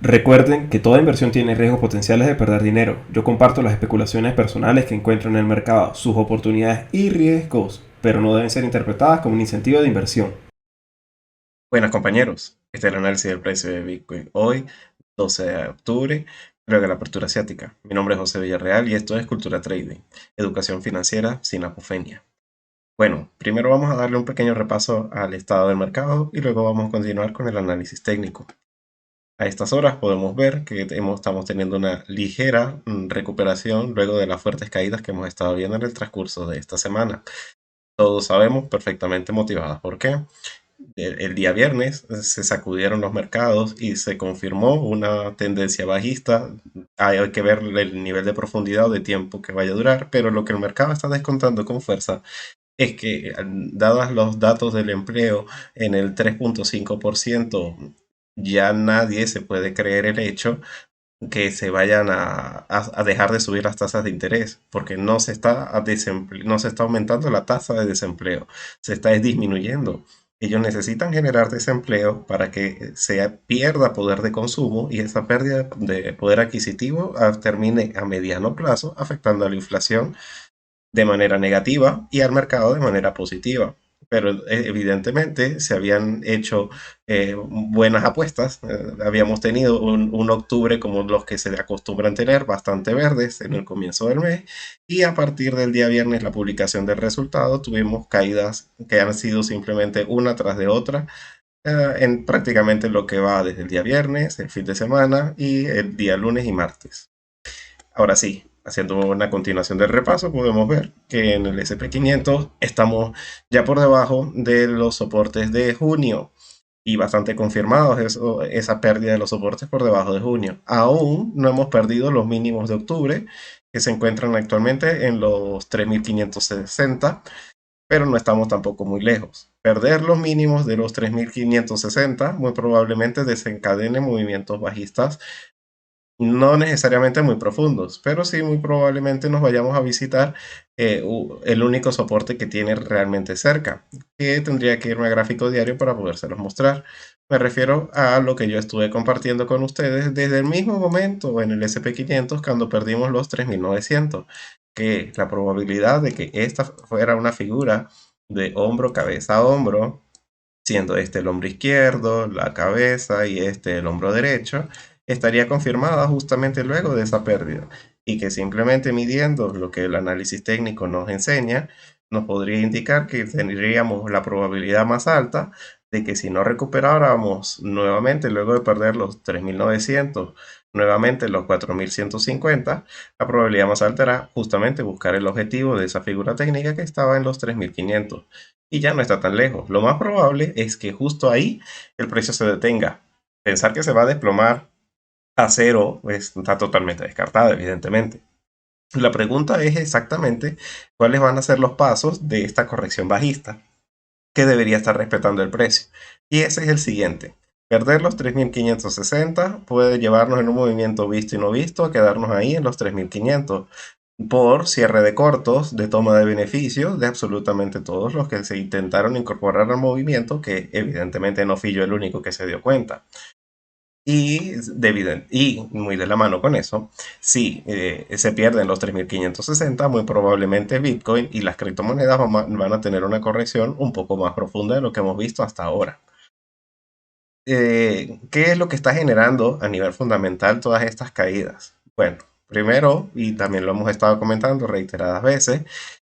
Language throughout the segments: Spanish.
Recuerden que toda inversión tiene riesgos potenciales de perder dinero. Yo comparto las especulaciones personales que encuentro en el mercado, sus oportunidades y riesgos, pero no deben ser interpretadas como un incentivo de inversión. Buenas compañeros, este es el análisis del precio de Bitcoin hoy, 12 de octubre, luego de la apertura asiática. Mi nombre es José Villarreal y esto es Cultura Trading, educación financiera sin apofenia. Bueno, primero vamos a darle un pequeño repaso al estado del mercado y luego vamos a continuar con el análisis técnico. A estas horas podemos ver que estamos teniendo una ligera recuperación luego de las fuertes caídas que hemos estado viendo en el transcurso de esta semana. Todos sabemos perfectamente motivadas. ¿Por qué? El día viernes se sacudieron los mercados y se confirmó una tendencia bajista. Hay que ver el nivel de profundidad o de tiempo que vaya a durar, pero lo que el mercado está descontando con fuerza es que, dados los datos del empleo en el 3,5%, ya nadie se puede creer el hecho que se vayan a dejar de subir las tasas de interés, porque no se está aumentando la tasa de desempleo, se está disminuyendo. Ellos necesitan generar desempleo para que se pierda poder de consumo y esa pérdida de poder adquisitivo termine a mediano plazo afectando a la inflación de manera negativa y al mercado de manera positiva. Pero evidentemente se habían hecho buenas apuestas. Habíamos tenido un octubre como los que se acostumbran tener, bastante verdes en el comienzo del mes. Y a partir del día viernes, la publicación del resultado, tuvimos caídas que han sido simplemente una tras de otra en prácticamente lo que va desde el día viernes, el fin de semana y el día lunes y martes. Ahora sí, haciendo una continuación del repaso, podemos ver que en el SP500 estamos ya por debajo de los soportes de junio y bastante confirmados esa pérdida de los soportes por debajo de junio. Aún no hemos perdido los mínimos de octubre, que se encuentran actualmente en los 3.560, pero no estamos tampoco muy lejos. Perder los mínimos de los 3.560 muy probablemente desencadene movimientos bajistas no necesariamente muy profundos, pero sí muy probablemente nos vayamos a visitar el único soporte que tiene realmente cerca, que tendría que irme a gráfico diario para podérselos mostrar. Me refiero a lo que yo estuve compartiendo con ustedes desde el mismo momento en el SP500 cuando perdimos los 3.900, que la probabilidad de que esta fuera una figura de hombro, cabeza a hombro, siendo este el hombro izquierdo, la cabeza y este el hombro derecho, estaría confirmada justamente luego de esa pérdida y que simplemente midiendo lo que el análisis técnico nos enseña, nos podría indicar que tendríamos la probabilidad más alta de que si no recuperáramos nuevamente luego de perder los 3.900, nuevamente los 4.150, la probabilidad más alta era justamente buscar el objetivo de esa figura técnica que estaba en los 3.500 y ya no está tan lejos. Lo más probable es que justo ahí el precio se detenga. Pensar que se va a desplomar a cero está totalmente descartado, evidentemente. La pregunta es exactamente cuáles van a ser los pasos de esta corrección bajista que debería estar respetando el precio. Y ese es el siguiente. Perder los 3.560 puede llevarnos en un movimiento visto y no visto a quedarnos ahí en los 3.500 por cierre de cortos, de toma de beneficios de absolutamente todos los que se intentaron incorporar al movimiento, que evidentemente no fui yo el único que se dio cuenta. Y muy de la mano con eso, si se pierden los 3.560, muy probablemente Bitcoin y las criptomonedas van a tener una corrección un poco más profunda de lo que hemos visto hasta ahora. ¿Qué es lo que está generando a nivel fundamental todas estas caídas? Bueno, primero, y también lo hemos estado comentando reiteradas veces,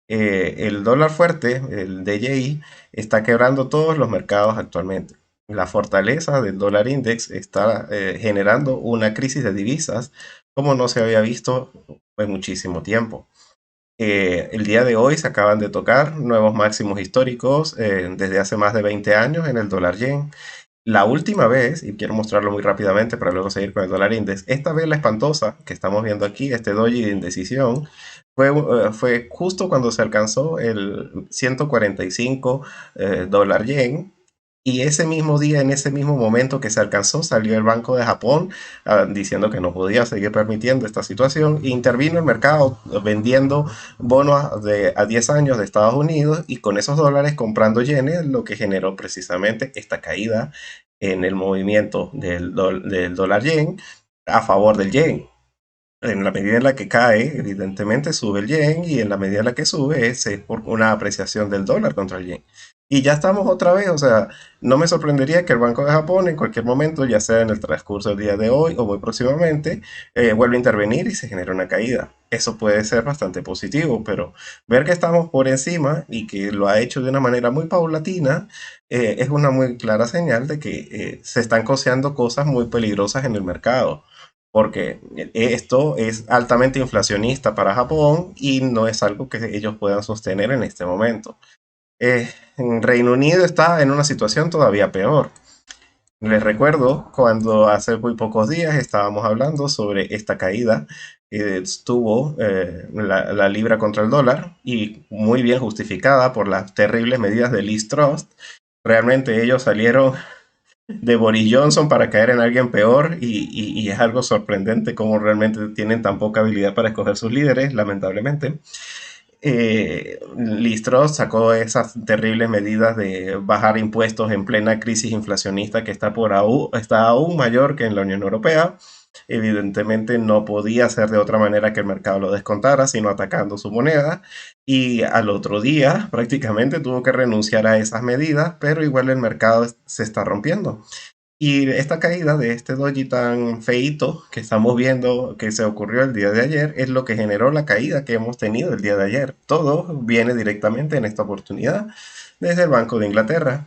el dólar fuerte, el DJI, está quebrando todos los mercados actualmente. La fortaleza del dólar index está generando una crisis de divisas como no se había visto en muchísimo tiempo. El día de hoy se acaban de tocar nuevos máximos históricos desde hace más de 20 años en el dólar yen. La última vez, y quiero mostrarlo muy rápidamente para luego seguir con el dólar index, esta vez la espantosa que estamos viendo aquí, este doji de indecisión, fue justo cuando se alcanzó el 145 dólar yen. Y ese mismo día, en ese mismo momento que se alcanzó, salió el Banco de Japón diciendo que no podía seguir permitiendo esta situación. E intervino el mercado vendiendo bonos a 10 años de Estados Unidos y con esos dólares comprando yenes, lo que generó precisamente esta caída en el movimiento del dólar yen a favor del yen. En la medida en la que cae, evidentemente sube el yen y en la medida en la que sube es por una apreciación del dólar contra el yen. Y ya estamos otra vez, o sea, no me sorprendería que el Banco de Japón en cualquier momento, ya sea en el transcurso del día de hoy o muy próximamente, vuelva a intervenir y se genere una caída. Eso puede ser bastante positivo, pero ver que estamos por encima y que lo ha hecho de una manera muy paulatina, es una muy clara señal de que se están coseando cosas muy peligrosas en el mercado porque esto es altamente inflacionista para Japón y no es algo que ellos puedan sostener en este momento. En Reino Unido está en una situación todavía peor. Les recuerdo cuando hace muy pocos días estábamos hablando sobre esta caída que tuvo la libra contra el dólar y muy bien justificada por las terribles medidas de Liz Truss. Realmente ellos salieron de Boris Johnson para caer en alguien peor y es algo sorprendente cómo realmente tienen tan poca habilidad para escoger sus líderes, lamentablemente. Liz Truss sacó esas terribles medidas de bajar impuestos en plena crisis inflacionista que está aún mayor que en la Unión Europea. Evidentemente no podía ser de otra manera que el mercado lo descontara, sino atacando su moneda. Y al otro día prácticamente tuvo que renunciar a esas medidas, pero igual el mercado se está rompiendo. Y esta caída de este doji tan feito que estamos viendo que se ocurrió el día de ayer es lo que generó la caída que hemos tenido el día de ayer. Todo viene directamente en esta oportunidad desde el Banco de Inglaterra,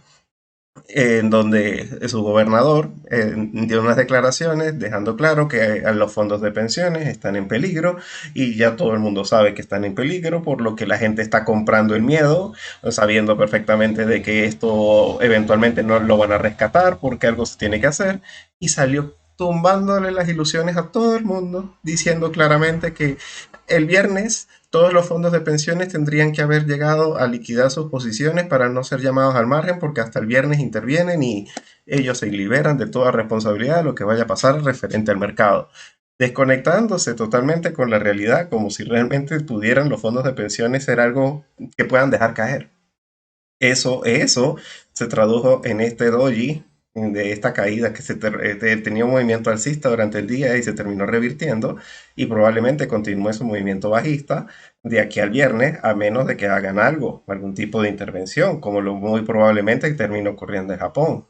en donde su gobernador dio unas declaraciones dejando claro que los fondos de pensiones están en peligro y ya todo el mundo sabe que están en peligro, por lo que la gente está comprando el miedo, sabiendo perfectamente de que esto eventualmente no lo van a rescatar porque algo se tiene que hacer y salió tumbándole las ilusiones a todo el mundo, diciendo claramente que el viernes todos los fondos de pensiones tendrían que haber llegado a liquidar sus posiciones para no ser llamados al margen porque hasta el viernes intervienen y ellos se liberan de toda responsabilidad de lo que vaya a pasar referente al mercado, desconectándose totalmente con la realidad como si realmente pudieran los fondos de pensiones ser algo que puedan dejar caer. Eso se tradujo en este doji de esta caída que tenía un movimiento alcista durante el día y se terminó revirtiendo y probablemente continúe su movimiento bajista de aquí al viernes a menos de que hagan algo, algún tipo de intervención, como lo muy probablemente termine ocurriendo en Japón.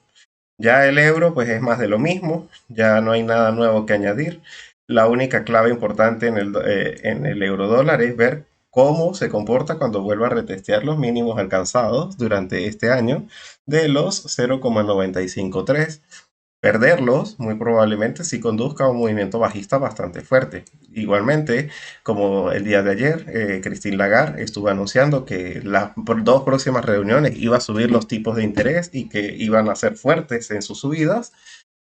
Ya el euro pues es más de lo mismo, ya no hay nada nuevo que añadir. La única clave importante en el euro dólar es ver cómo se comporta cuando vuelva a retestear los mínimos alcanzados durante este año de los 0,953. Perderlos, muy probablemente, sí conduzca a un movimiento bajista bastante fuerte. Igualmente, como el día de ayer, Christine Lagarde estuvo anunciando que las dos próximas reuniones iba a subir los tipos de interés y que iban a ser fuertes en sus subidas.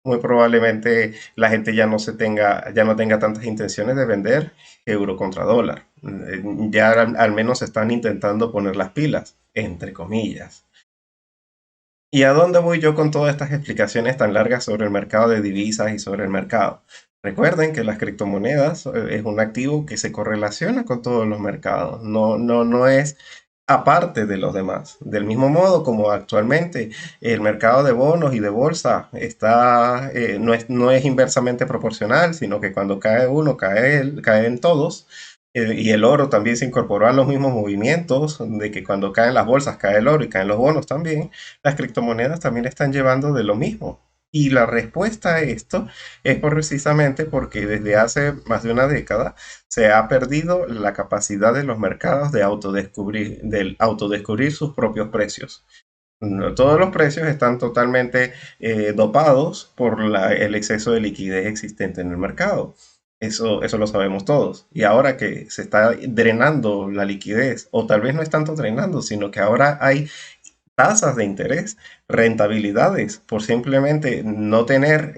Muy probablemente la gente ya no tenga tantas intenciones de vender euro contra dólar. Ya al menos están intentando poner las pilas, entre comillas. ¿Y a dónde voy yo con todas estas explicaciones tan largas sobre el mercado de divisas y sobre el mercado? Recuerden que las criptomonedas es un activo que se correlaciona con todos los mercados, no es aparte de los demás. Del mismo modo como actualmente el mercado de bonos y de bolsa no es inversamente proporcional, sino que cuando cae uno, caen todos. Y el oro también se incorporó a los mismos movimientos, de que cuando caen las bolsas cae el oro y caen los bonos también. Las criptomonedas también están llevando de lo mismo. Y la respuesta a esto es precisamente porque desde hace más de una década se ha perdido la capacidad de los mercados de autodescubrir sus propios precios. No, todos los precios están totalmente dopados por el exceso de liquidez existente en el mercado. Eso lo sabemos todos. Y ahora que se está drenando la liquidez, o tal vez no es tanto drenando, sino que ahora hay tasas de interés, rentabilidades, por simplemente no tener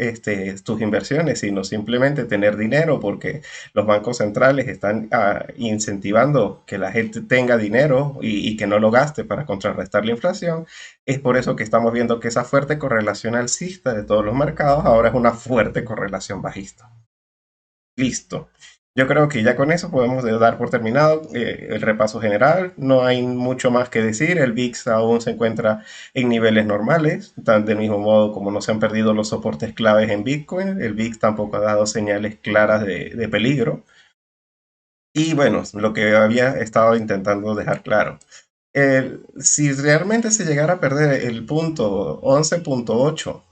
tus inversiones, sino simplemente tener dinero, porque los bancos centrales están incentivando que la gente tenga dinero y que no lo gaste para contrarrestar la inflación. Es por eso que estamos viendo que esa fuerte correlación alcista de todos los mercados ahora es una fuerte correlación bajista. Listo. Yo creo que ya con eso podemos dar por terminado el repaso general. No hay mucho más que decir. El VIX aún se encuentra en niveles normales, tan del mismo modo como no se han perdido los soportes claves en Bitcoin. El VIX tampoco ha dado señales claras de peligro. Y bueno, lo que había estado intentando dejar claro. Si realmente se llegara a perder el punto 11.8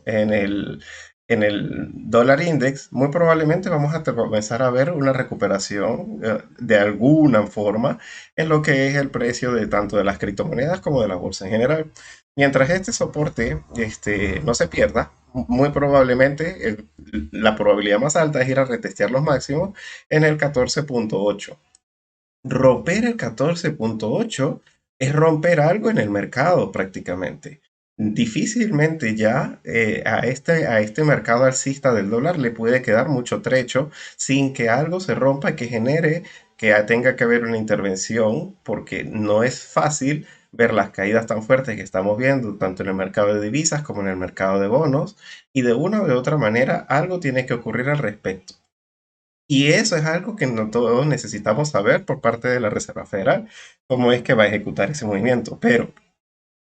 en el dólar index, muy probablemente vamos a comenzar a ver una recuperación de alguna forma en lo que es el precio de tanto de las criptomonedas como de la bolsa en general. Mientras este soporte no se pierda, muy probablemente la probabilidad más alta es ir a retestear los máximos en el 14.8. Romper el 14.8 es romper algo en el mercado prácticamente. Difícilmente ya a este mercado alcista del dólar le puede quedar mucho trecho sin que algo se rompa que genere que tenga que haber una intervención, porque no es fácil ver las caídas tan fuertes que estamos viendo, tanto en el mercado de divisas como en el mercado de bonos, y de una u de otra manera algo tiene que ocurrir al respecto. Y eso es algo que no todos necesitamos saber por parte de la Reserva Federal, cómo es que va a ejecutar ese movimiento. Pero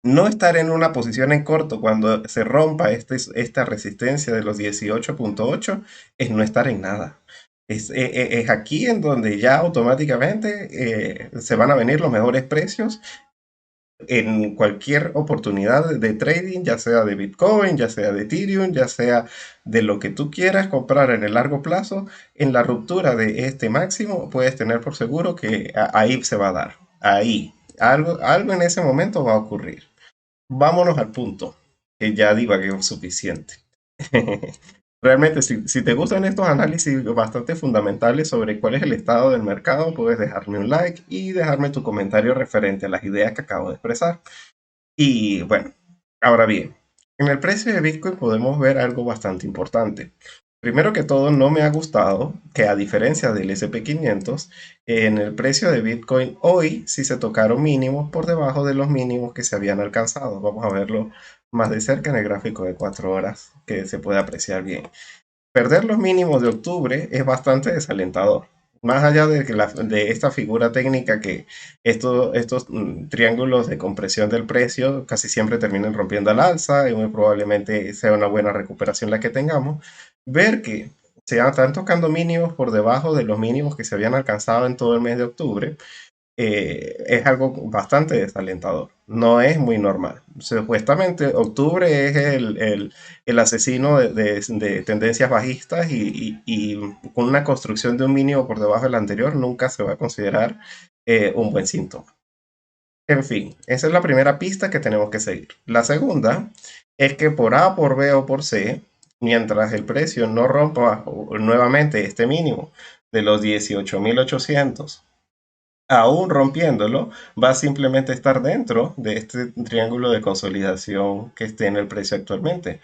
no estar en una posición en corto cuando se rompa esta resistencia de los 18.8 es no estar en nada. Es aquí en donde ya automáticamente se van a venir los mejores precios en cualquier oportunidad de trading, ya sea de Bitcoin, ya sea de Ethereum, ya sea de lo que tú quieras comprar en el largo plazo, en la ruptura de este máximo, puedes tener por seguro que ahí se va a dar. Ahí. Algo en ese momento va a ocurrir. Vámonos al punto, que ya divagué suficiente. Realmente, si te gustan estos análisis bastante fundamentales sobre cuál es el estado del mercado, puedes dejarme un like y dejarme tu comentario referente a las ideas que acabo de expresar. Y bueno, ahora bien, en el precio de Bitcoin podemos ver algo bastante importante. Primero que todo, no me ha gustado que a diferencia del SP 500, en el precio de Bitcoin hoy sí se tocaron mínimos por debajo de los mínimos que se habían alcanzado. Vamos a verlo más de cerca en el gráfico de 4 horas, que se puede apreciar bien. Perder los mínimos de octubre es bastante desalentador. Más allá de, de esta figura técnica que estos triángulos de compresión del precio casi siempre terminan rompiendo al alza y muy probablemente sea una buena recuperación la que tengamos, ver que se están tocando mínimos por debajo de los mínimos que se habían alcanzado en todo el mes de octubre es algo bastante desalentador. No es muy normal. Supuestamente octubre es el asesino de tendencias bajistas y con una construcción de un mínimo por debajo del anterior nunca se va a considerar un buen síntoma. En fin, esa es la primera pista que tenemos que seguir. La segunda es que por A, por B o por C, mientras el precio no rompa nuevamente este mínimo de los 18.800, aún rompiéndolo, va a simplemente estar dentro de este triángulo de consolidación que esté en el precio actualmente.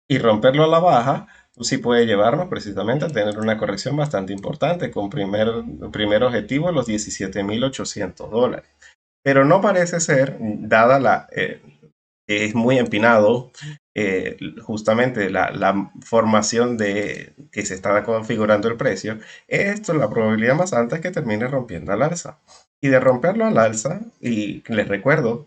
Y romperlo a la baja, pues sí puede llevarnos precisamente a tener una corrección bastante importante, con primer objetivo los 17.800 dólares. Pero no parece ser, dada es muy empinado, justamente la formación de que se está configurando el precio, esto la probabilidad más alta es que termine rompiendo al alza. Y de romperlo al alza, y les recuerdo,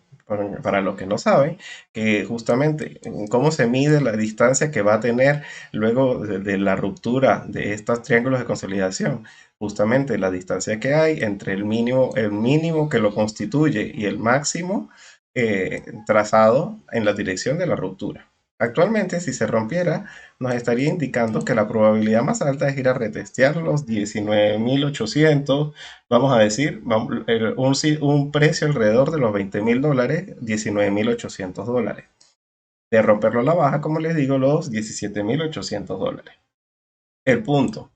para los que no saben, que justamente cómo se mide la distancia que va a tener luego de la ruptura de estos triángulos de consolidación. Justamente la distancia que hay entre el mínimo que lo constituye y el máximo trazado en la dirección de la ruptura. Actualmente, si se rompiera, nos estaría indicando que la probabilidad más alta es ir a retestear los 19.800, vamos a decir, un precio alrededor de los 20.000 dólares, 19.800 dólares. De romperlo a la baja, como les digo, los 17.800 dólares. El punto.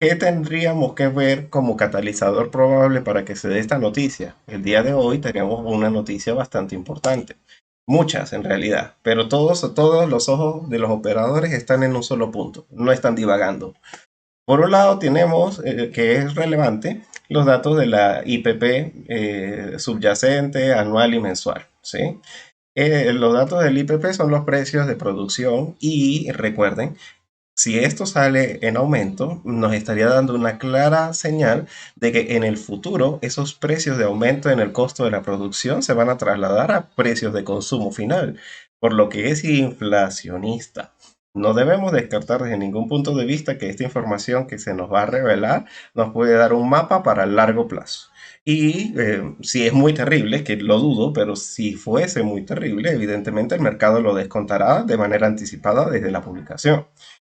¿Qué tendríamos que ver como catalizador probable para que se dé esta noticia? El día de hoy tenemos una noticia bastante importante. Muchas en realidad, pero todos los ojos de los operadores están en un solo punto, no están divagando. Por un lado tenemos, que es relevante, los datos de la IPP subyacente, anual y mensual, ¿sí? Los datos del IPP son los precios de producción y recuerden Si esto sale en aumento, nos estaría dando una clara señal de que en el futuro esos precios de aumento en el costo de la producción se van a trasladar a precios de consumo final, por lo que es inflacionista. No debemos descartar desde ningún punto de vista que esta información que se nos va a revelar nos puede dar un mapa para el largo plazo. Y si es muy terrible, que lo dudo, pero si fuese muy terrible, evidentemente el mercado lo descontará de manera anticipada desde la publicación.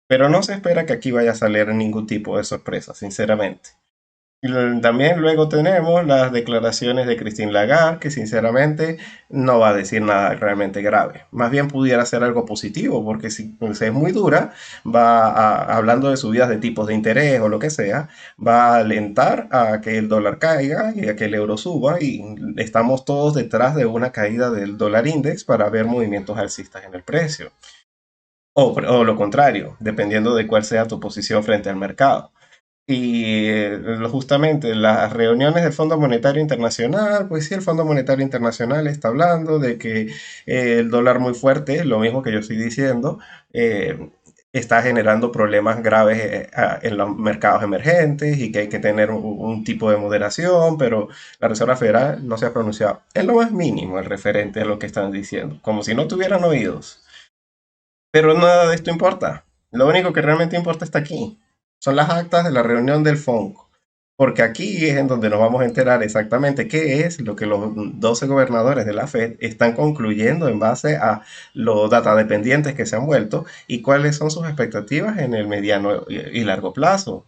Pero no se espera que aquí vaya a salir ningún tipo de sorpresa, sinceramente. También luego tenemos las declaraciones de Christine Lagarde, que sinceramente no va a decir nada realmente grave. Más bien pudiera ser algo positivo, porque si es muy dura, hablando de subidas de tipos de interés o lo que sea, va a alentar a que el dólar caiga y a que el euro suba, y estamos todos detrás de una caída del dólar index para ver movimientos alcistas en el precio. O lo contrario, dependiendo de cuál sea tu posición frente al mercado. Y justamente las reuniones del Fondo Monetario Internacional, pues sí, el Fondo Monetario Internacional está hablando de que el dólar muy fuerte, lo mismo que yo estoy diciendo, está generando problemas graves en los mercados emergentes y que hay que tener un tipo de moderación, pero la Reserva Federal no se ha pronunciado en lo más mínimo el referente a lo que están diciendo, como si no tuvieran oídos. Pero nada de esto importa. Lo único que realmente importa está aquí. Son las actas de la reunión del FONC. Porque aquí es en donde nos vamos a enterar exactamente qué es lo que los 12 gobernadores de la Fed están concluyendo en base a los data dependientes que se han vuelto y cuáles son sus expectativas en el mediano y largo plazo.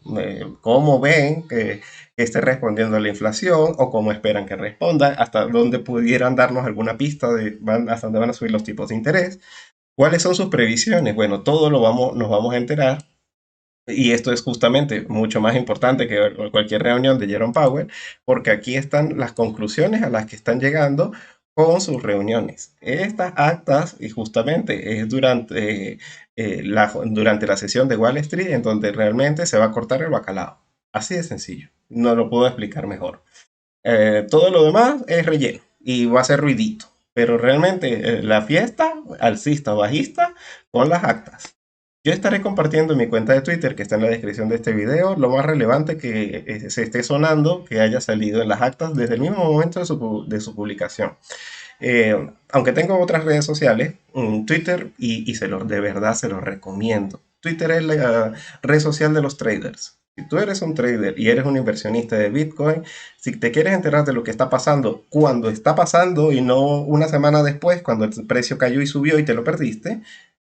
Cómo ven que esté respondiendo a la inflación o cómo esperan que responda, hasta dónde pudieran darnos alguna pista de hasta dónde van a subir los tipos de interés. ¿Cuáles son sus previsiones? Bueno, todo nos vamos a enterar y esto es justamente mucho más importante que cualquier reunión de Jerome Powell, porque aquí están las conclusiones a las que están llegando con sus reuniones. Estas actas, y justamente es durante la sesión de Wall Street en donde realmente se va a cortar el bacalao. Así de sencillo. No lo puedo explicar mejor. Todo lo demás es relleno y va a ser ruidito. Pero realmente la fiesta, alcista o bajista, con las actas. Yo estaré compartiendo en mi cuenta de Twitter, que está en la descripción de este video, lo más relevante que se esté sonando, que haya salido en las actas desde el mismo momento de su publicación. Aunque tengo otras redes sociales, Twitter, y de verdad se los recomiendo. Twitter es la red social de los traders. Si tú eres un trader y eres un inversionista de Bitcoin, si te quieres enterar de lo que está pasando cuando está pasando y no una semana después, cuando el precio cayó y subió y te lo perdiste,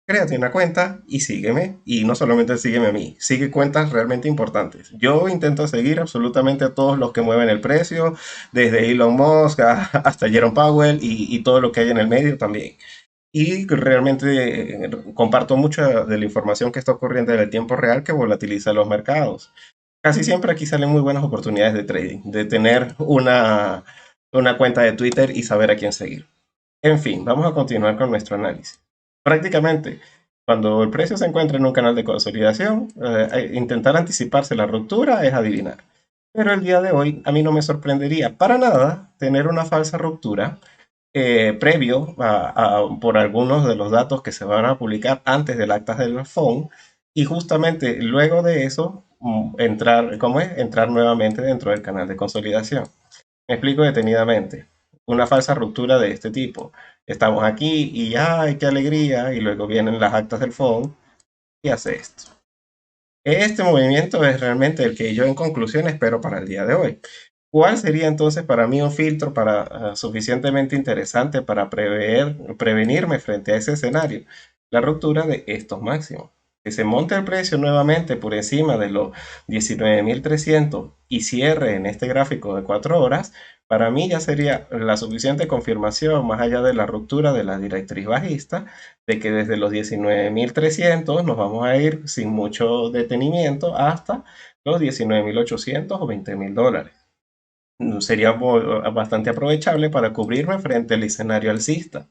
créate una cuenta y sígueme. Y no solamente sígueme a mí, sigue cuentas realmente importantes. Yo intento seguir absolutamente a todos los que mueven el precio, desde Elon Musk hasta Jerome Powell y todo lo que hay en el medio también. Y realmente comparto mucha de la información que está ocurriendo en el tiempo real que volatiliza los mercados. Casi siempre aquí salen muy buenas oportunidades de trading, de tener una cuenta de Twitter y saber a quién seguir. En fin, vamos a continuar con nuestro análisis. Prácticamente, cuando el precio se encuentra en un canal de consolidación, intentar anticiparse la ruptura es adivinar. Pero el día de hoy a mí no me sorprendería para nada tener una falsa ruptura previo por algunos de los datos que se van a publicar antes del acta del FOM y justamente luego de eso entrar, ¿cómo es? Entrar nuevamente dentro del canal de consolidación. Me explico detenidamente. Una falsa ruptura de este tipo. Estamos aquí y ¡ay, qué alegría! Y luego vienen las actas del FOM y hace esto. Este movimiento es realmente el que yo en conclusión espero para el día de hoy. ¿Cuál sería entonces para mí un filtro suficientemente interesante para prevenirme frente a ese escenario? La ruptura de estos máximos. Que se monte el precio nuevamente por encima de los 19.300 y cierre en este gráfico de 4 horas, para mí ya sería la suficiente confirmación, más allá de la ruptura de la directriz bajista, de que desde los 19.300 nos vamos a ir sin mucho detenimiento hasta los 19.800 o $20.000. Sería bastante aprovechable para cubrirme frente al escenario alcista.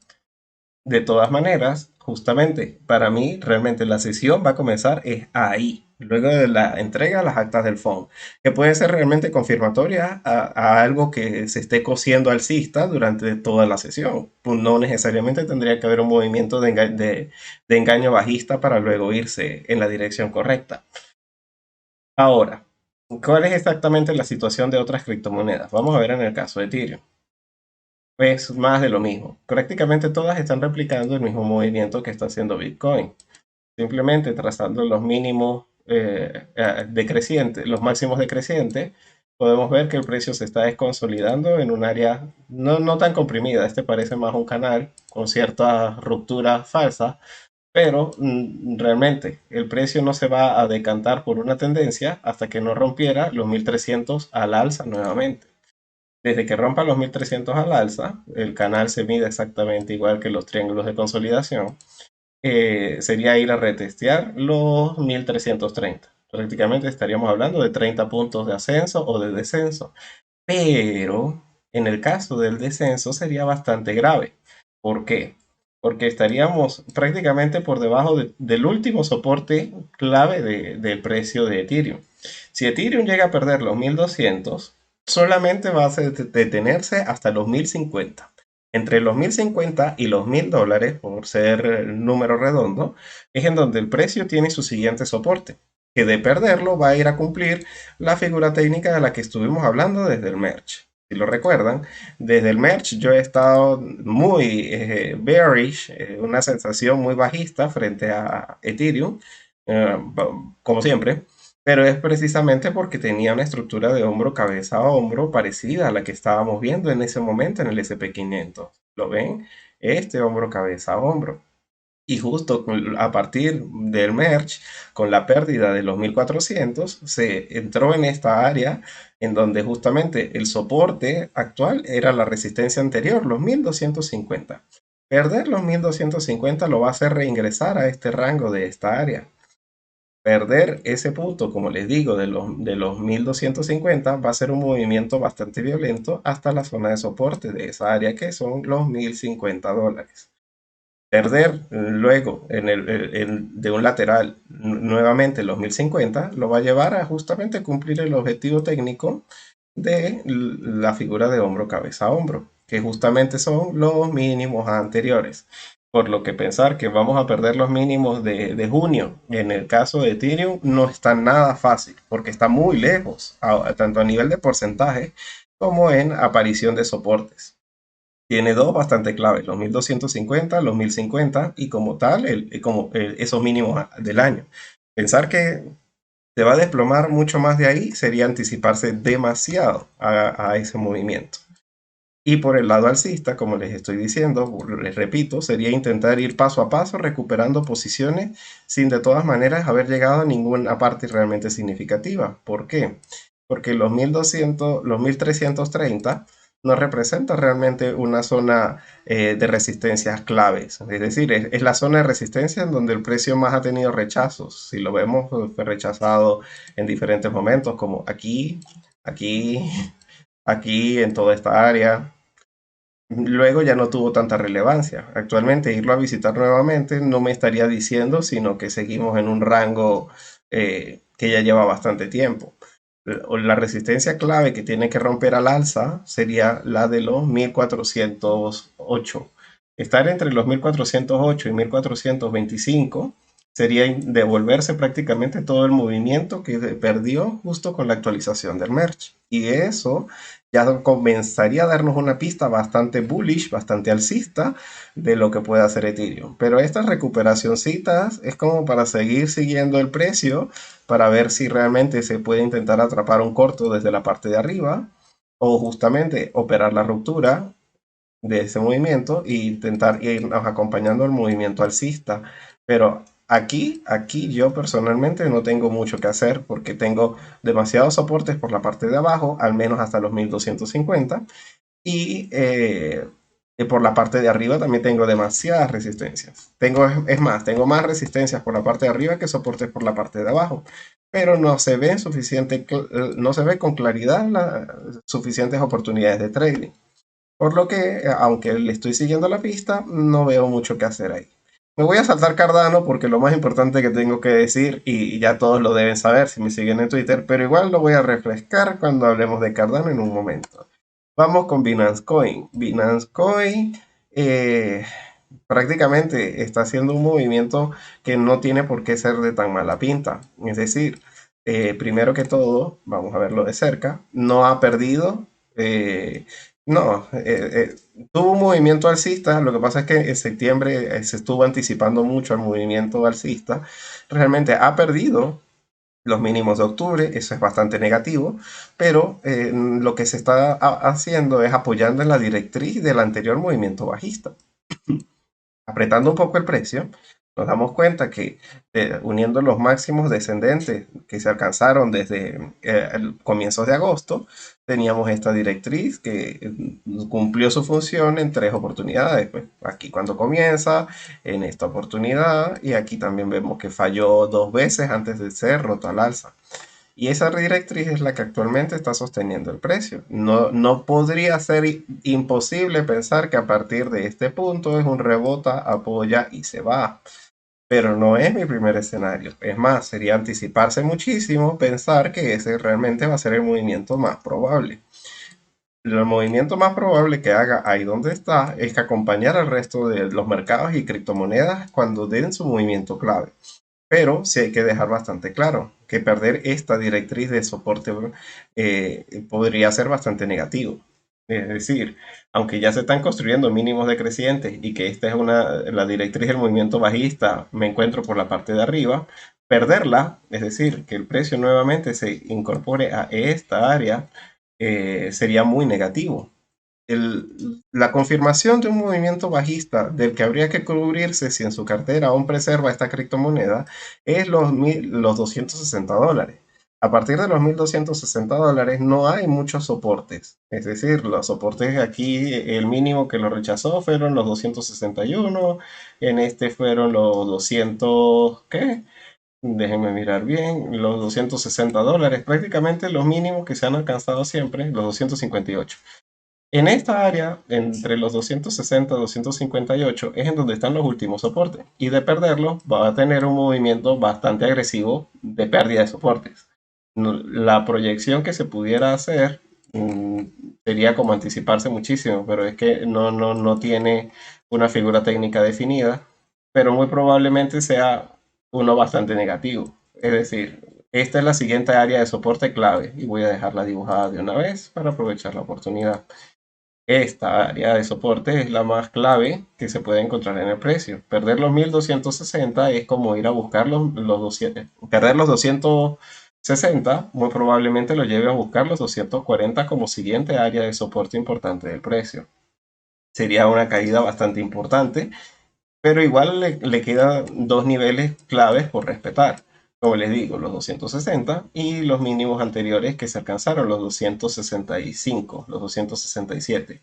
De todas maneras, justamente para mí realmente la sesión va a comenzar es ahí, luego de la entrega de las actas del fondo, que pueden ser realmente confirmatorias a algo que se esté cosiendo alcista durante toda la sesión. Pues no necesariamente tendría que haber un movimiento de engaño bajista para luego irse en la dirección correcta. Ahora, ¿cuál es exactamente la situación de otras criptomonedas? Vamos a ver en el caso de Ethereum. Es más de lo mismo. Prácticamente todas están replicando el mismo movimiento que está haciendo Bitcoin. Simplemente trazando los mínimos decrecientes, los máximos decrecientes, podemos ver que el precio se está desconsolidando en un área no tan comprimida. Este parece más un canal con ciertas rupturas falsas, pero realmente el precio no se va a decantar por una tendencia hasta que no rompiera los 1300 al alza nuevamente. Desde que rompa los 1300 al alza, el canal se mide exactamente igual que los triángulos de consolidación. Sería ir a retestear los 1330. Prácticamente estaríamos hablando de 30 puntos de ascenso o de descenso. Pero en el caso del descenso sería bastante grave. ¿Por qué? Porque estaríamos prácticamente por debajo del último soporte clave del precio de Ethereum. Si Ethereum llega a perder los 1200, solamente va a detenerse hasta los 1050. Entre los 1050 y los $1000, por ser número redondo, es en donde el precio tiene su siguiente soporte, que de perderlo va a ir a cumplir la figura técnica de la que estuvimos hablando desde el merge. Si lo recuerdan, desde el merge yo he estado muy bearish, una sensación muy bajista frente a Ethereum, eh, como siempre, pero es precisamente porque tenía una estructura de hombro, cabeza a hombro parecida a la que estábamos viendo en ese momento en el SP500. ¿Lo ven? Este hombro, cabeza a hombro. Y justo a partir del merge, con la pérdida de los 1400, se entró en esta área en donde justamente el soporte actual era la resistencia anterior, los 1250. Perder los 1250 lo va a hacer reingresar a este rango de esta área. Perder ese punto, como les digo, de los 1250 va a ser un movimiento bastante violento hasta la zona de soporte de esa área que son los $1050. Perder luego de un lateral nuevamente los 1050 lo va a llevar a justamente cumplir el objetivo técnico de la figura de hombro, cabeza a hombro, que justamente son los mínimos anteriores. Por lo que pensar que vamos a perder los mínimos de junio en el caso de Ethereum no está nada fácil, porque está muy lejos, tanto a nivel de porcentaje como en aparición de soportes. Tiene dos bastante claves, los 1250, los 1050 y como tal, esos mínimos del año. Pensar que se va a desplomar mucho más de ahí sería anticiparse demasiado a ese movimiento. Y por el lado alcista, como les estoy diciendo, les repito, sería intentar ir paso a paso recuperando posiciones sin de todas maneras haber llegado a ninguna parte realmente significativa. ¿Por qué? Porque los 1200, los 1330 no representa realmente una zona de resistencias claves. Es decir, es la zona de resistencia en donde el precio más ha tenido rechazos. Si lo vemos, fue rechazado en diferentes momentos, como aquí, aquí, aquí, en toda esta área. Luego ya no tuvo tanta relevancia. Actualmente irlo a visitar nuevamente no me estaría diciendo, sino que seguimos en un rango que ya lleva bastante tiempo. La resistencia clave que tiene que romper al alza sería la de los 1408. Estar entre los 1408 y 1425 sería devolverse prácticamente todo el movimiento que perdió justo con la actualización del merge. Y eso ya comenzaría a darnos una pista bastante bullish, bastante alcista de lo que puede hacer Ethereum. Pero estas recuperacioncitas es como para seguir siguiendo el precio, para ver si realmente se puede intentar atrapar un corto desde la parte de arriba o justamente operar la ruptura de ese movimiento e intentar irnos acompañando el movimiento alcista. Pero aquí yo personalmente no tengo mucho que hacer porque tengo demasiados soportes por la parte de abajo, al menos hasta los 1250, y por la parte de arriba también tengo demasiadas resistencias. Es más, tengo más resistencias por la parte de arriba que soportes por la parte de abajo, pero no se ve con claridad las suficientes oportunidades de trading. Por lo que, aunque le estoy siguiendo la pista, no veo mucho que hacer ahí. Me voy a saltar Cardano porque lo más importante que tengo que decir, y ya todos lo deben saber si me siguen en Twitter, pero igual lo voy a refrescar cuando hablemos de Cardano en un momento. Vamos con Binance Coin. Binance Coin eh, prácticamente está haciendo un movimiento que no tiene por qué ser de tan mala pinta. Es decir, primero que todo, vamos a verlo de cerca, no ha perdido. No, tuvo un movimiento alcista. Lo que pasa es que en septiembre se estuvo anticipando mucho al movimiento alcista. Realmente ha perdido los mínimos de octubre, eso es bastante negativo, pero lo que se está haciendo es apoyando en la directriz del anterior movimiento bajista. Apretando un poco el precio, nos damos cuenta que uniendo los máximos descendentes que se alcanzaron desde el comienzos de agosto, teníamos esta directriz que cumplió su función en tres oportunidades. Pues aquí cuando comienza, en esta oportunidad, y aquí también vemos que falló dos veces antes de ser roto al alza. Y esa directriz es la que actualmente está sosteniendo el precio. No, no podría ser imposible pensar que a partir de este punto es un rebota, apoya y se va. Pero no es mi primer escenario. Es más, sería anticiparse muchísimo pensar que ese realmente va a ser el movimiento más probable. El movimiento más probable que haga ahí donde está es que acompañar al resto de los mercados y criptomonedas cuando den su movimiento clave. Pero sí hay que dejar bastante claro que perder esta directriz de soporte podría ser bastante negativo. Es decir, aunque ya se están construyendo mínimos decrecientes y que esta es la directriz del movimiento bajista, me encuentro por la parte de arriba, perderla, es decir, que el precio nuevamente se incorpore a esta área, sería muy negativo. La confirmación de un movimiento bajista del que habría que cubrirse si en su cartera aún preserva esta criptomoneda es los $260. A partir de los $1,260 no hay muchos soportes. Es decir, los soportes aquí, el mínimo que lo rechazó fueron los 261, en este fueron los 200, ¿qué? Déjenme mirar bien, los $260, prácticamente los mínimos que se han alcanzado siempre, los 258. En esta área, entre los 260 y 258, es en donde están los últimos soportes. Y de perderlos, va a tener un movimiento bastante agresivo de pérdida de soportes. La proyección que se pudiera hacer sería como anticiparse muchísimo, pero es que no tiene una figura técnica definida, pero muy probablemente sea uno bastante negativo. Es decir, esta es la siguiente área de soporte clave y voy a dejarla dibujada de una vez para aprovechar la oportunidad. Esta área de soporte es la más clave que se puede encontrar en el precio. Perder los 1,260 es como ir a buscar los 200. Perder los 260 muy probablemente lo lleve a buscar los 240 como siguiente área de soporte importante del precio. Sería una caída bastante importante, pero igual le quedan dos niveles claves por respetar. Como les digo, los 260 y los mínimos anteriores que se alcanzaron, los 265, los 267.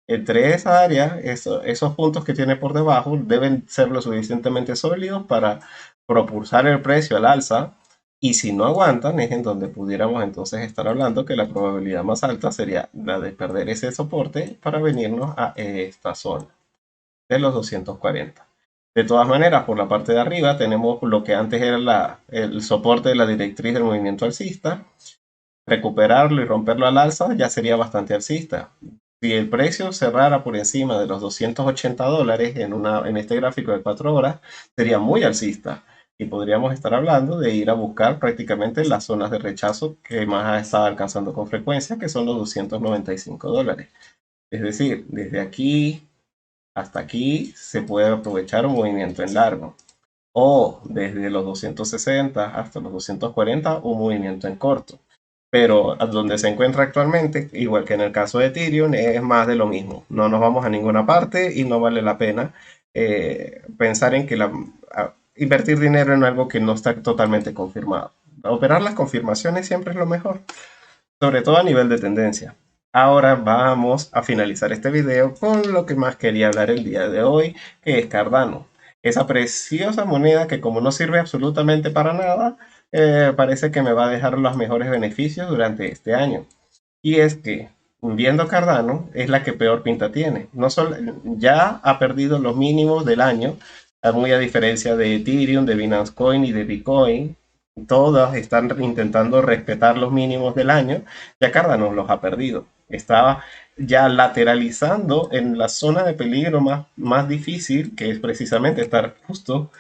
Entre esa área, esos puntos que tiene por debajo deben ser lo suficientemente sólidos para propulsar el precio al alza. Y si no aguantan, es en donde pudiéramos entonces estar hablando que la probabilidad más alta sería la de perder ese soporte para venirnos a esta zona de los 240. De todas maneras, por la parte de arriba tenemos lo que antes era el soporte de la directriz del movimiento alcista. Recuperarlo y romperlo al alza ya sería bastante alcista. Si el precio cerrara por encima de los $280 en este gráfico de 4 horas, sería muy alcista. Y podríamos estar hablando de ir a buscar prácticamente las zonas de rechazo que más ha estado alcanzando con frecuencia, que son los $295. Es decir, desde aquí hasta aquí se puede aprovechar un movimiento en largo. O desde los 260 hasta los 240, un movimiento en corto. Pero donde se encuentra actualmente, igual que en el caso de Ethereum, es más de lo mismo. No nos vamos a ninguna parte y no vale la pena pensar en que invertir dinero en algo que no está totalmente confirmado. Operar las confirmaciones siempre es lo mejor, sobre todo a nivel de tendencia. Ahora vamos a finalizar este video con lo que más quería hablar el día de hoy, que es Cardano. Esa preciosa moneda que como no sirve absolutamente para nada, parece que me va a dejar los mejores beneficios durante este año. Y es que, viendo Cardano, es la que peor pinta tiene. No solo, ya ha perdido los mínimos del año, muy a diferencia de Ethereum, de Binance Coin y de Bitcoin. Todas están intentando respetar los mínimos del año, ya Cardano los ha perdido. Estaba ya lateralizando en la zona de peligro más difícil, que es precisamente estar justo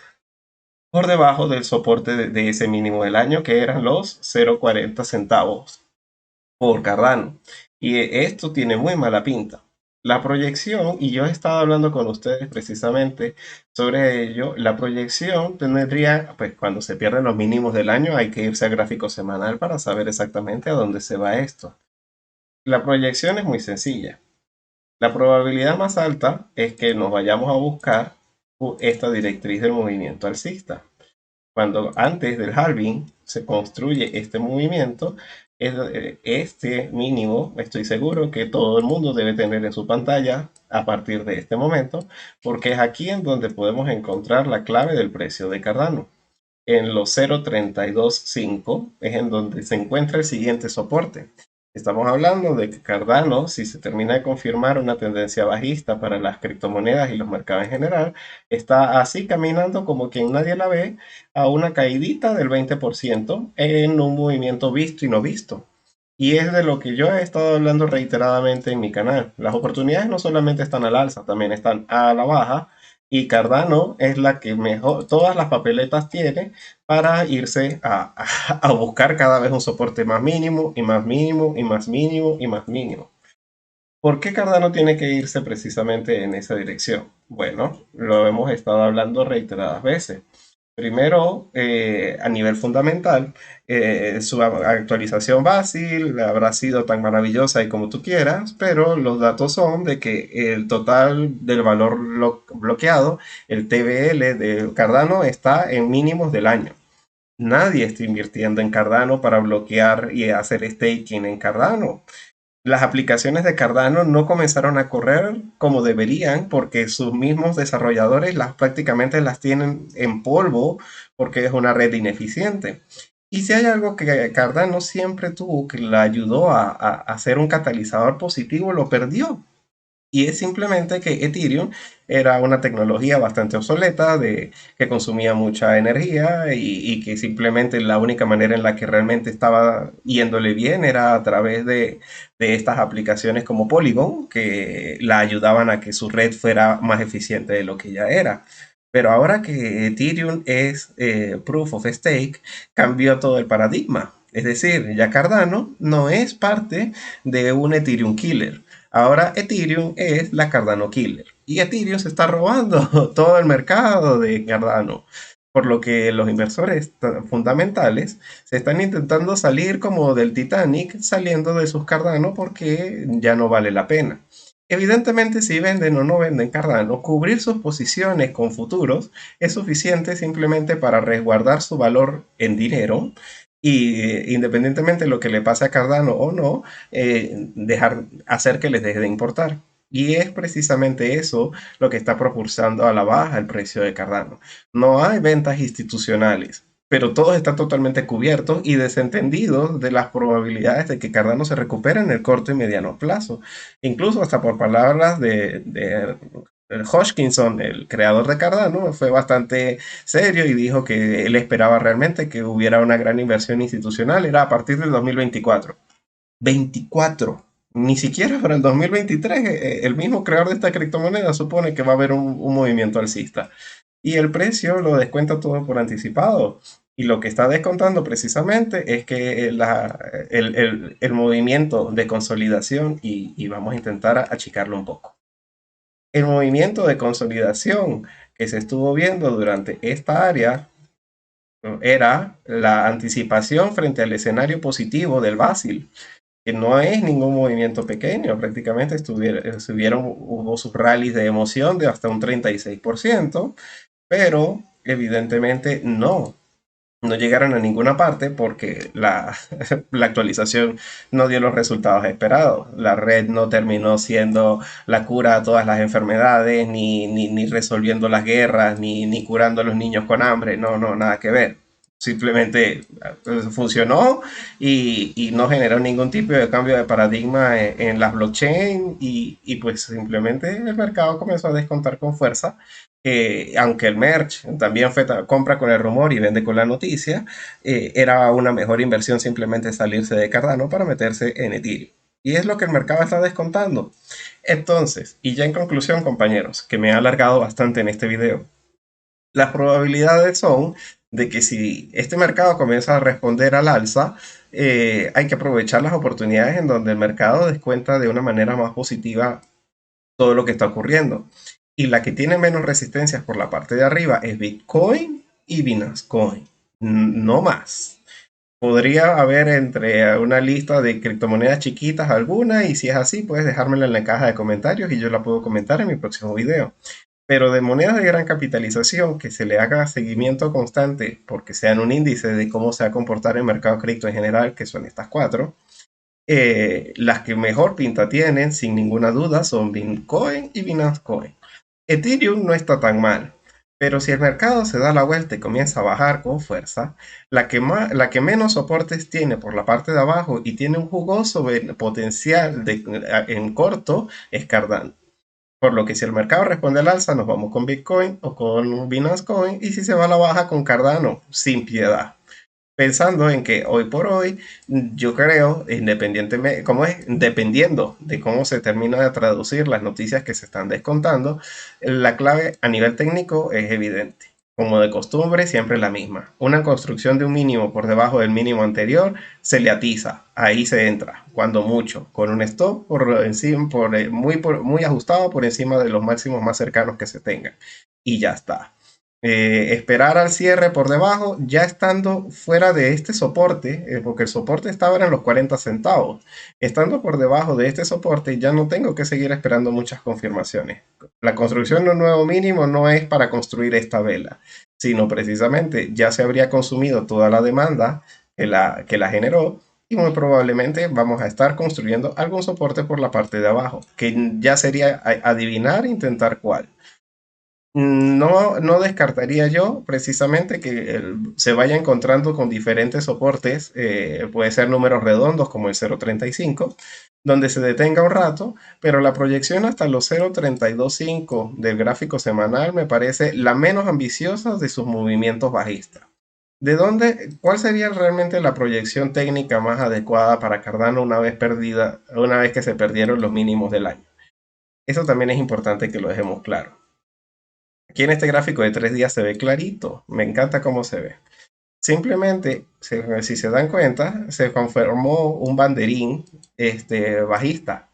por debajo del soporte de ese mínimo del año, que eran los 0,40 centavos por Cardano. Y esto tiene muy mala pinta. La proyección, y yo he estado hablando con ustedes precisamente sobre ello, la proyección tendría, pues cuando se pierden los mínimos del año hay que irse al gráfico semanal para saber exactamente a dónde se va esto. La proyección es muy sencilla. La probabilidad más alta es que nos vayamos a buscar esta directriz del movimiento alcista. Cuando antes del halving se construye este movimiento, este mínimo, estoy seguro que todo el mundo debe tener en su pantalla a partir de este momento, porque es aquí en donde podemos encontrar la clave del precio de Cardano. En los 0.325 es en donde se encuentra el siguiente soporte. Estamos hablando de que Cardano, si se termina de confirmar una tendencia bajista para las criptomonedas y los mercados en general, está así caminando como quien nadie la ve a una caidita del 20% en un movimiento visto y no visto. Y es de lo que yo he estado hablando reiteradamente en mi canal. Las oportunidades no solamente están al alza, también están a la baja. Y Cardano es la que mejor, todas las papeletas tiene para irse a buscar cada vez un soporte más mínimo y más mínimo y más mínimo y más mínimo. ¿Por qué Cardano tiene que irse precisamente en esa dirección? Bueno, lo hemos estado hablando reiteradas veces. Primero, a nivel fundamental, su actualización básica habrá sido tan maravillosa y como tú quieras, pero los datos son de que el total del valor bloqueado, el TVL de Cardano, está en mínimos del año. Nadie está invirtiendo en Cardano para bloquear y hacer staking en Cardano. Las aplicaciones de Cardano no comenzaron a correr como deberían porque sus mismos desarrolladores prácticamente las tienen en polvo porque es una red ineficiente. Y si hay algo que Cardano siempre tuvo que le ayudó a ser un catalizador positivo, lo perdió. Y es simplemente que Ethereum era una tecnología bastante obsoleta, que consumía mucha energía y que simplemente la única manera en la que realmente estaba yéndole bien era a través de estas aplicaciones como Polygon, que la ayudaban a que su red fuera más eficiente de lo que ya era. Pero ahora que Ethereum es Proof of Stake, cambió todo el paradigma. Es decir, ya Cardano no es parte de un Ethereum Killer. Ahora Ethereum es la Cardano Killer. Y Ethereum se está robando todo el mercado de Cardano. Por lo que los inversores fundamentales se están intentando salir como del Titanic, saliendo de sus Cardano porque ya no vale la pena. Evidentemente, si venden o no venden Cardano, cubrir sus posiciones con futuros es suficiente simplemente para resguardar su valor en dinero y independientemente de lo que le pase a Cardano o no, hacer que les deje de importar. Y es precisamente eso lo que está propulsando a la baja el precio de Cardano. No hay ventas institucionales, pero todos están totalmente cubiertos y desentendidos de las probabilidades de que Cardano se recupere en el corto y mediano plazo. Incluso hasta por palabras de Hodgkinson, el creador de Cardano, fue bastante serio y dijo que él esperaba realmente que hubiera una gran inversión institucional. Era a partir del 2024. 24. Ni siquiera para el 2023. El mismo creador de esta criptomoneda supone que va a haber un movimiento alcista. Y el precio lo descuenta todo por anticipado. Y lo que está descontando precisamente es que el movimiento de consolidación, y vamos a intentar achicarlo un poco. El movimiento de consolidación que se estuvo viendo durante esta área era la anticipación frente al escenario positivo del Basil, que no es ningún movimiento pequeño, prácticamente hubo sus rallies de emoción de hasta un 36%, pero evidentemente no llegaron a ninguna parte porque la actualización no dio los resultados esperados. La red no terminó siendo la cura a todas las enfermedades, ni resolviendo las guerras, ni curando a los niños con hambre. No, no, nada que ver. Simplemente funcionó y no generó ningún tipo de cambio de paradigma en las blockchain y pues simplemente el mercado comenzó a descontar con fuerza Aunque el merch también fue compra con el rumor y vende con la noticia, era una mejor inversión simplemente salirse de Cardano para meterse en Ethereum. Y es lo que el mercado está descontando. Entonces, y ya en conclusión, compañeros, que me he alargado bastante en este video, las probabilidades son de que si este mercado comienza a responder al alza, hay que aprovechar las oportunidades en donde el mercado descuenta de una manera más positiva todo lo que está ocurriendo. Y la que tiene menos resistencias por la parte de arriba es Bitcoin y Binance Coin. No más. Podría haber entre una lista de criptomonedas chiquitas alguna, y si es así, puedes dejármela en la caja de comentarios y yo la puedo comentar en mi próximo video. Pero de monedas de gran capitalización que se le haga seguimiento constante porque sean un índice de cómo se va a comportar el mercado cripto en general, que son estas cuatro, las que mejor pinta tienen, sin ninguna duda, son Bitcoin y Binance Coin. Ethereum no está tan mal, pero si el mercado se da la vuelta y comienza a bajar con fuerza, la que menos soportes tiene por la parte de abajo y tiene un jugoso potencial en corto es Cardano. Por lo que si el mercado responde al alza, nos vamos con Bitcoin o con Binance Coin, y si se va a la baja, con Cardano, sin piedad. Pensando en que hoy por hoy, yo creo, independientemente, como es, dependiendo de cómo se termina de traducir las noticias que se están descontando, la clave a nivel técnico es evidente. Como de costumbre, siempre la misma. Una construcción de un mínimo por debajo del mínimo anterior se le atiza. Ahí se entra, cuando mucho, con un stop por encima, muy ajustado por encima de los máximos más cercanos que se tengan. Y ya está. Esperar al cierre por debajo, ya estando fuera de este soporte, porque el soporte estaba en los 40 centavos. Estando por debajo de este soporte, ya no tengo que seguir esperando muchas confirmaciones. La construcción de un nuevo mínimo no es para construir esta vela, sino precisamente ya se habría consumido toda la demanda que la generó, y muy probablemente vamos a estar construyendo algún soporte por la parte de abajo, que ya sería adivinar, intentar cuál. No descartaría yo precisamente que se vaya encontrando con diferentes soportes, puede ser números redondos como el 0.35, donde se detenga un rato, pero la proyección hasta los 0.325 del gráfico semanal me parece la menos ambiciosa de sus movimientos bajistas. ¿De dónde, cuál sería realmente la proyección técnica más adecuada para Cardano una vez perdida, una vez que se perdieron los mínimos del año? Eso también es importante que lo dejemos claro. Aquí en este gráfico de 3 días se ve clarito, me encanta cómo se ve. Simplemente, si se dan cuenta, se confirmó un banderín bajista.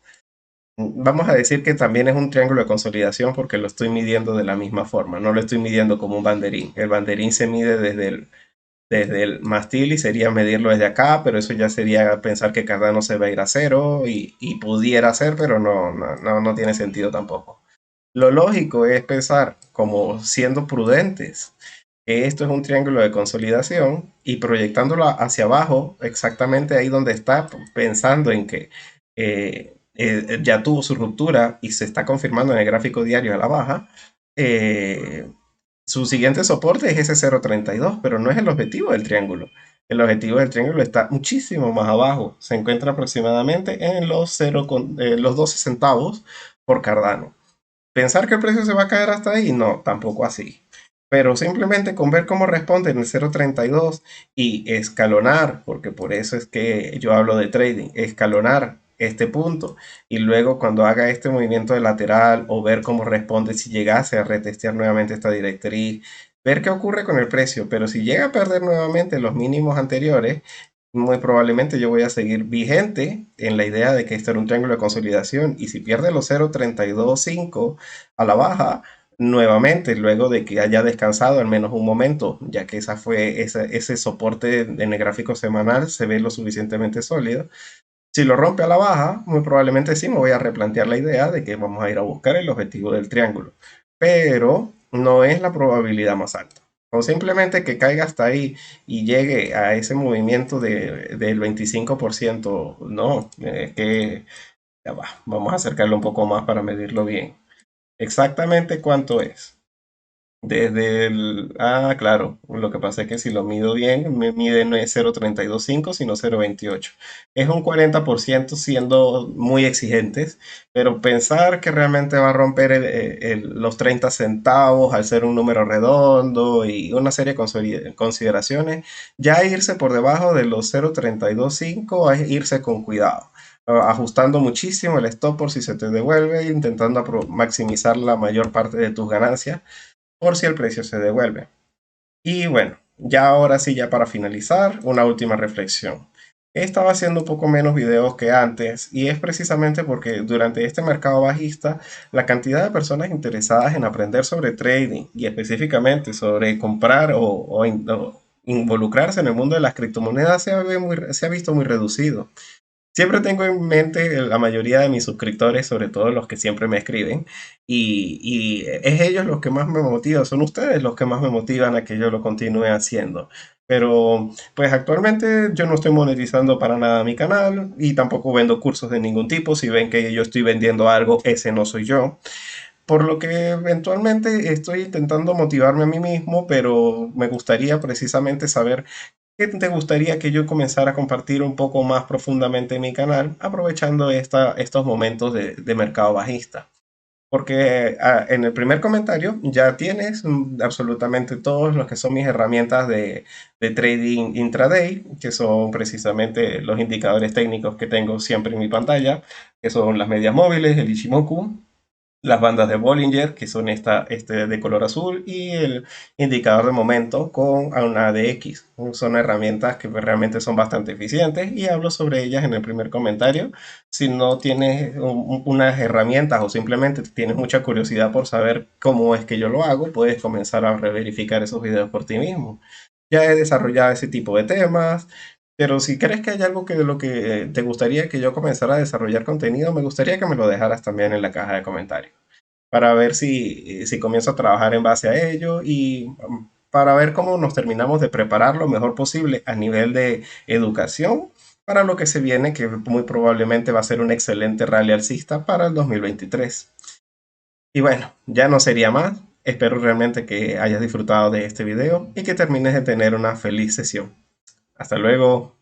Vamos a decir que también es un triángulo de consolidación porque lo estoy midiendo de la misma forma, no lo estoy midiendo como un banderín. El banderín se mide desde el mástil y sería medirlo desde acá, pero eso ya sería pensar que Cardano se va a ir a cero, y pudiera ser, pero no tiene sentido tampoco. Lo lógico es pensar como siendo prudentes, que esto es un triángulo de consolidación, y proyectándolo hacia abajo, exactamente ahí donde está, pensando en que ya tuvo su ruptura y se está confirmando en el gráfico diario a la baja. Su siguiente soporte es ese 0.32, pero no es el objetivo del triángulo. El objetivo del triángulo está muchísimo más abajo. Se encuentra aproximadamente en los 12 centavos por Cardano. Pensar que el precio se va a caer hasta ahí, no, tampoco así. Pero simplemente con ver cómo responde en el 0.32 y escalonar, porque por eso es que yo hablo de trading, escalonar este punto, y luego cuando haga este movimiento de lateral, o ver cómo responde si llegase a retestear nuevamente esta directriz, ver qué ocurre con el precio. Pero si llega a perder nuevamente los mínimos anteriores, muy probablemente yo voy a seguir vigente en la idea de que esto era un triángulo de consolidación, y si pierde los 0.325 a la baja, nuevamente, luego de que haya descansado al menos un momento, ya que ese soporte en el gráfico semanal se ve lo suficientemente sólido. Si lo rompe a la baja, muy probablemente sí me voy a replantear la idea de que vamos a ir a buscar el objetivo del triángulo, pero no es la probabilidad más alta. O simplemente que caiga hasta ahí y llegue a ese movimiento del 25%, no, que ya va, vamos a acercarlo un poco más para medirlo bien. Exactamente cuánto es. Claro, lo que pasa es que si lo mido bien, me mide no es 0,325 sino 0,28. Es un 40% siendo muy exigentes, pero pensar que realmente va a romper los 30 centavos al ser un número redondo y una serie de consideraciones, ya irse por debajo de los 0,325 es irse con cuidado. Ajustando muchísimo el stop por si se te devuelve, intentando maximizar la mayor parte de tus ganancias por si el precio se devuelve. Y bueno, ya ahora sí, ya para finalizar, una última reflexión. He estado haciendo un poco menos videos que antes y es precisamente porque durante este mercado bajista la cantidad de personas interesadas en aprender sobre trading y específicamente sobre comprar o involucrarse en el mundo de las criptomonedas se ha visto muy reducido. Siempre tengo en mente la mayoría de mis suscriptores, sobre todo los que siempre me escriben, y es ellos los que más me motivan, son ustedes los que más me motivan a que yo lo continúe haciendo. Pero pues actualmente yo no estoy monetizando para nada mi canal y tampoco vendo cursos de ningún tipo. Si ven que yo estoy vendiendo algo, ese no soy yo. Por lo que eventualmente estoy intentando motivarme a mí mismo, pero me gustaría precisamente saber qué te gustaría que yo comenzara a compartir un poco más profundamente en mi canal, aprovechando estos momentos de mercado bajista. Porque en el primer comentario ya tienes absolutamente todos los que son mis herramientas de trading intraday, que son precisamente los indicadores técnicos que tengo siempre en mi pantalla, que son las medias móviles, el Ichimoku, las bandas de Bollinger, que son este de color azul, y el indicador de momento con una ADX. Son herramientas que pues, realmente son bastante eficientes y hablo sobre ellas en el primer comentario. Si no tienes unas herramientas o simplemente tienes mucha curiosidad por saber cómo es que yo lo hago, puedes comenzar a reverificar esos videos por ti mismo. Ya he desarrollado ese tipo de temas, pero si crees que hay algo que de lo que te gustaría que yo comenzara a desarrollar contenido, me gustaría que me lo dejaras también en la caja de comentarios para ver si comienzo a trabajar en base a ello y para ver cómo nos terminamos de preparar lo mejor posible a nivel de educación para lo que se viene, que muy probablemente va a ser un excelente rally alcista para el 2023. Y bueno, ya no sería más. Espero realmente que hayas disfrutado de este video y que termines de tener una feliz sesión. Hasta luego.